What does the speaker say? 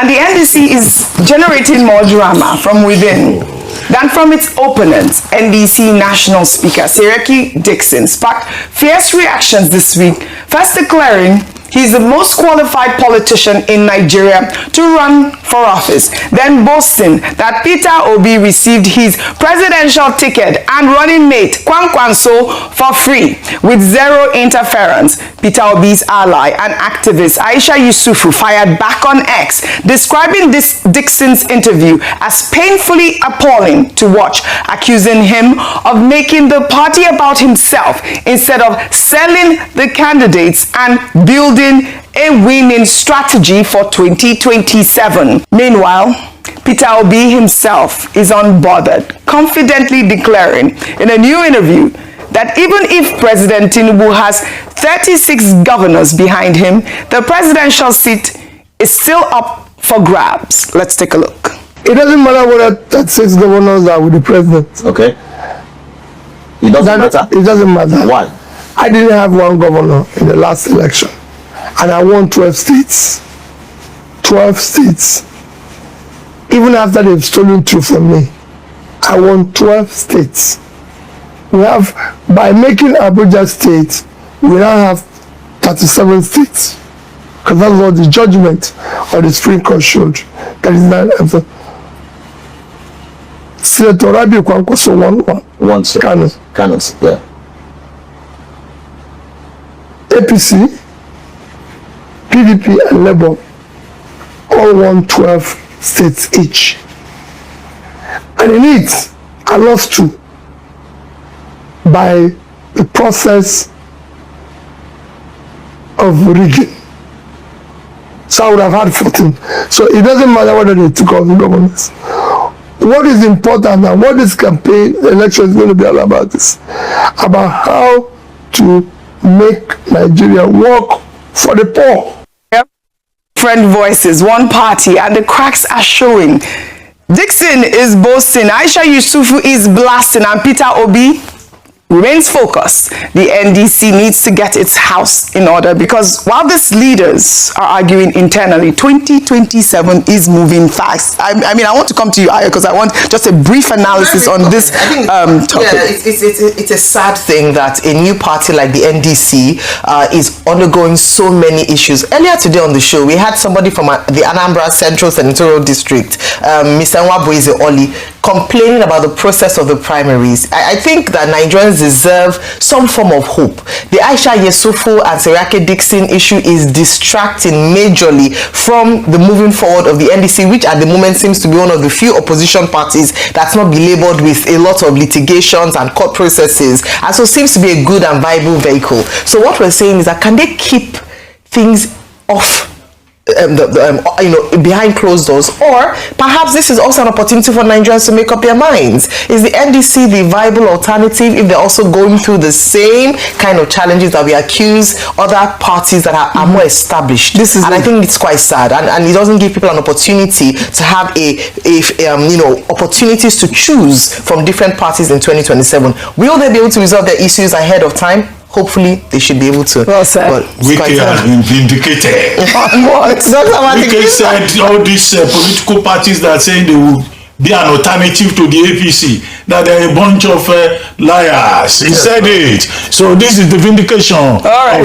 And the NDC is generating more drama from within than from its opponents. NDC National Speaker Dickson sparked fierce reactions this week, first declaring he's the most qualified politician in Nigeria to run for office, then boasting that Peter Obi received his presidential ticket and running mate Kwankwanso for free with zero interference. Peter Obi's ally and activist Aisha Yusufu fired back on X, describing this Dickson's interview as painfully appalling to watch, accusing him of making the party about himself instead of selling the candidates and building a winning strategy for 2027. Meanwhile, Peter Obi himself is unbothered, confidently declaring in a new interview that even if President Tinubu has 36 governors behind him, the presidential seat is still up for grabs. Let's take a look. It doesn't matter whether 36 governors are with the president. Okay. It doesn't matter? It doesn't matter. Why? I didn't have one governor in the last election, and I won 12 states. 12 states. Even after they've stolen 2 from me, I won 12 states. We have, by making Abuja state, we now have 37 states. Because that's what the judgment of the Supreme Court showed. That is not Senator Rabi Kwankwaso won one. Kano, yeah. APC, PDP, and Labour all won 12 states each. And in it, I lost 2 by the process of rigging. So I would have had 14. So it doesn't matter whether they took all the governors. What is important and what this campaign election is going to be all about is about how to make Nigeria work for the poor. Different voices, one party, and the cracks are showing. Dickson is boasting, Aisha Yusufu is blasting, and Peter Obi remains focused. The NDC needs to get its house in order, because while these leaders are arguing internally, 2027 is moving fast. I mean, I want to come to you, Aya, because I want just a brief analysis on this topic. Yeah, it's a sad thing that a new party like the NDC is undergoing so many issues. Earlier today on the show, we had somebody from the Anambra Central Senatorial District, Mr. Nwabueze Oli, complaining about the process of the primaries. I think that Nigerians deserve some form of hope. The Aisha Yusufu and Dickson issue is distracting majorly from the moving forward of the NDC, which at the moment seems to be one of the few opposition parties that's not belabored with a lot of litigations and court processes, and so seems to be a good and viable vehicle. So what we're saying is that can they keep things off behind closed doors, or perhaps this is also an opportunity for Nigerians to make up their minds. Is the NDC the viable alternative if they're also going through the same kind of challenges that we accuse other parties that are more established? And I think it's quite sad, and it doesn't give people an opportunity to have opportunities to choose from different parties in 2027. Will they be able to resolve their issues ahead of time? Hopefully, they should be able to. Well said. Wike has been vindicated. What? Wike said all these political parties that are saying they will be an alternative to the APC, that they're a bunch of liars. He said it. So this is the vindication of Wike. All right.